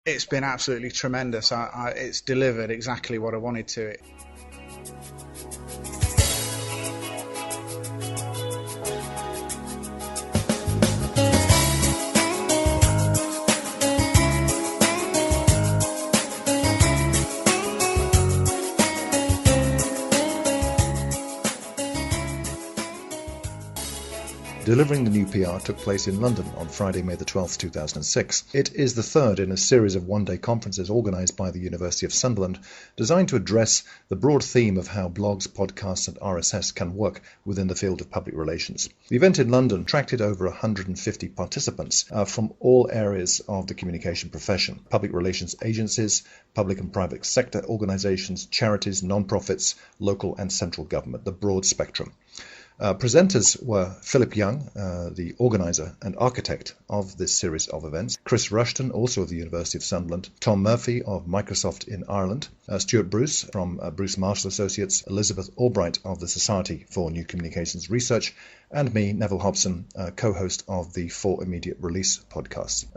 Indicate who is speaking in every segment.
Speaker 1: It's been absolutely tremendous. It's delivered exactly what I wanted to.
Speaker 2: Delivering the new PR took place in London on Friday, May the 12th, 2006. It is the third in a series of one-day conferences organised by the University of Sunderland, designed to address the broad theme of how blogs, podcasts and RSS can work within the field of public relations. The event in London attracted over 150 participants from all areas of the communication profession: public relations agencies, public and private sector organisations, charities, non-profits, local and central government, the broad spectrum. Presenters were Philip Young, the organiser and architect of this series of events, Chris Rushton, also of the University of Sunderland, Tom Murphy of Microsoft in Ireland, Stuart Bruce from Bruce Marshall Associates, Elizabeth Albright of the Society for New Communications Research, and me, Neville Hobson, co-host of the For Immediate Release podcast.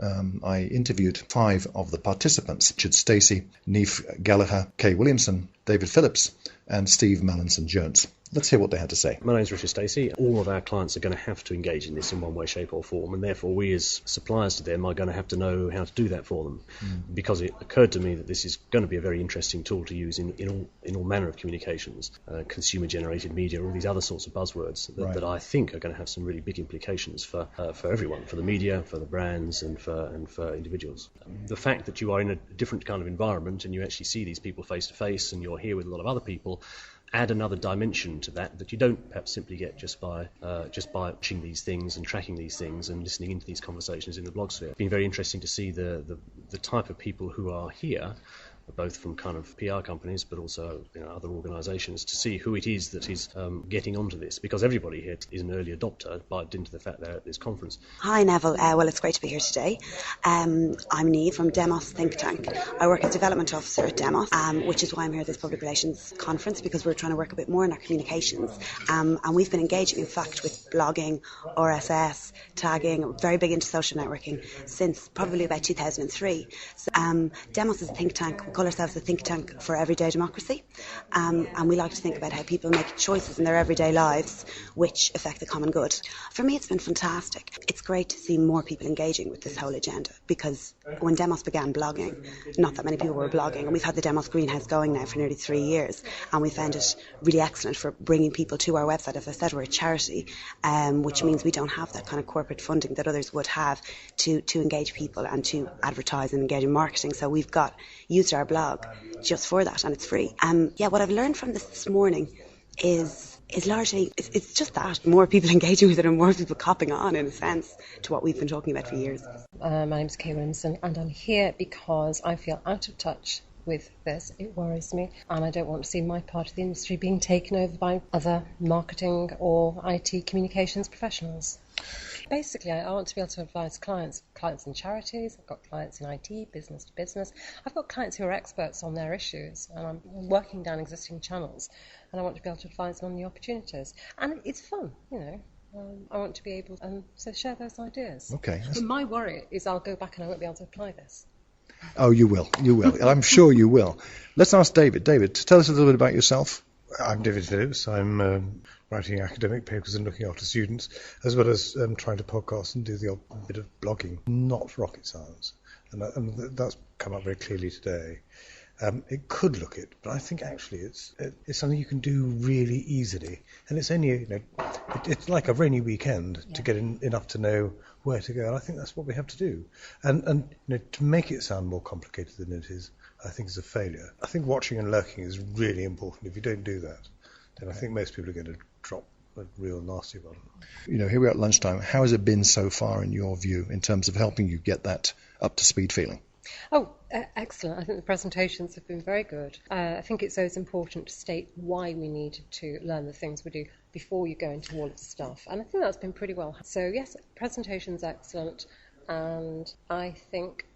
Speaker 2: I interviewed 5 of the participants: Richard Stacey, Neve Gallagher, Kay Williamson, David Phillips, and Steve Mallinson-Jones. Let's hear what they had to say.
Speaker 3: My name's Richard Stacey. All of our clients are going to have to engage in this in one way, shape or form, and therefore we as suppliers to them are going to have to know how to do that for them, because it occurred to me that this is going to be a very interesting tool to use in all manner of communications, consumer-generated media, all these other sorts of buzzwords that I think are going to have some really big implications for everyone, for the media, for the brands, and for individuals. The fact that you are in a different kind of environment and you actually see these people face to face and you're here with a lot of other people add another dimension to that you don't perhaps simply get just by watching these things and tracking these things and listening into these conversations in the blog sphere. It's been very interesting to see the type of people who are here, both from kind of PR companies but also other organisations, to see who it is that is getting onto this, because everybody here is an early adopter by dint of the fact they're at this conference.
Speaker 4: Hi Neville, well it's great to be here today. I'm Neve from Demos Think Tank. I work as Development Officer at Demos, which is why I'm here at this Public Relations Conference, because we're trying to work a bit more in our communications, and we've been engaging in fact with blogging, RSS, tagging, very big into social networking since probably about 2003. So, Demos is a think tank. We call ourselves a think tank for everyday democracy, and we like to think about how people make choices in their everyday lives which affect the common good. For me it's been fantastic. It's great to see more people engaging with this whole agenda, because when Demos began blogging, not that many people were blogging, and we've had the Demos Greenhouse going now for nearly 3 years, and we found it really excellent for bringing people to our website. As I said, we're a charity, which means we don't have that kind of corporate funding that others would have to engage people and to advertise and engage in marketing. So we've used our blog just for that, and it's free. What I've learned from this morning is largely it's just that more people engaging with it and more people copping on, in a sense, to what we've been talking about for years.
Speaker 5: My name's Kay Williamson, and I'm here because I feel out of touch with this. It worries me, and I don't want to see my part of the industry being taken over by other marketing or IT communications professionals. Basically, I want to be able to advise clients in charities. I've got clients in IT, business to business. I've got clients who are experts on their issues, and I'm working down existing channels, and I want to be able to advise them on the opportunities. And it's fun, I want to be able to share those ideas.
Speaker 2: Okay.
Speaker 5: But my worry is I'll go back and I won't be able to apply this.
Speaker 2: Oh, you will. I'm sure you will. Let's ask David. David, tell us a little bit about yourself.
Speaker 6: I'm David Phillips. I'm writing academic papers and looking after students, as well as trying to podcast and do the odd bit of blogging. Not rocket science, and that's come up very clearly today. It could look it, but I think actually it's something you can do really easily, and it's only it's like a rainy weekend to get enough to know where to go, and I think that's what we have to do. And to make it sound more complicated than it is, I think is a failure. I think watching and lurking is really important. If you don't do that, then I think most people are going to drop a real nasty one.
Speaker 2: Here we are at lunchtime. How has it been so far, in your view, in terms of helping you get that up to speed feeling?
Speaker 5: Oh, excellent. I think the presentations have been very good. I think it's always important to state why we need to learn the things we do before you go into all of the stuff. And I think that's been pretty well. So yes, presentation's excellent. And I think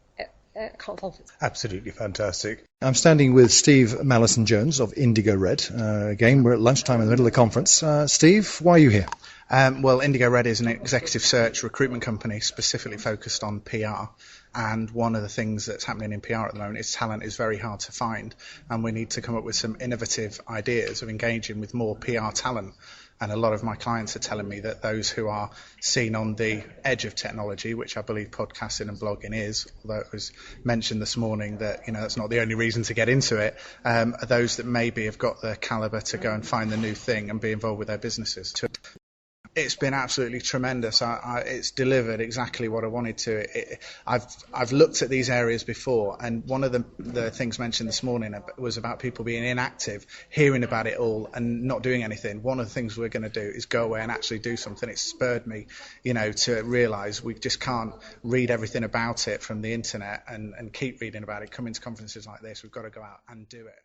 Speaker 5: can't fault it.
Speaker 6: Absolutely fantastic.
Speaker 2: I'm standing with Steve Mallison-Jones of Indigo Red. Again, we're at lunchtime in the middle of the conference. Steve, why are you here?
Speaker 1: Well, Indigo Red is an executive search recruitment company specifically focused on PR. And one of the things that's happening in PR at the moment is talent is very hard to find. And we need to come up with some innovative ideas of engaging with more PR talent. And a lot of my clients are telling me that those who are seen on the edge of technology, which I believe podcasting and blogging is, although it was mentioned this morning that, that's not the only reason to get into it, are those that maybe have got the caliber to go and find the new thing and be involved with their businesses. It's been absolutely tremendous. It's delivered exactly what I wanted to. I've looked at these areas before, and one of the things mentioned this morning was about people being inactive, hearing about it all and not doing anything. One of the things we're going to do is go away and actually do something. It spurred me, to realise we just can't read everything about it from the internet and keep reading about it. Come into conferences like this, we've got to go out and do it.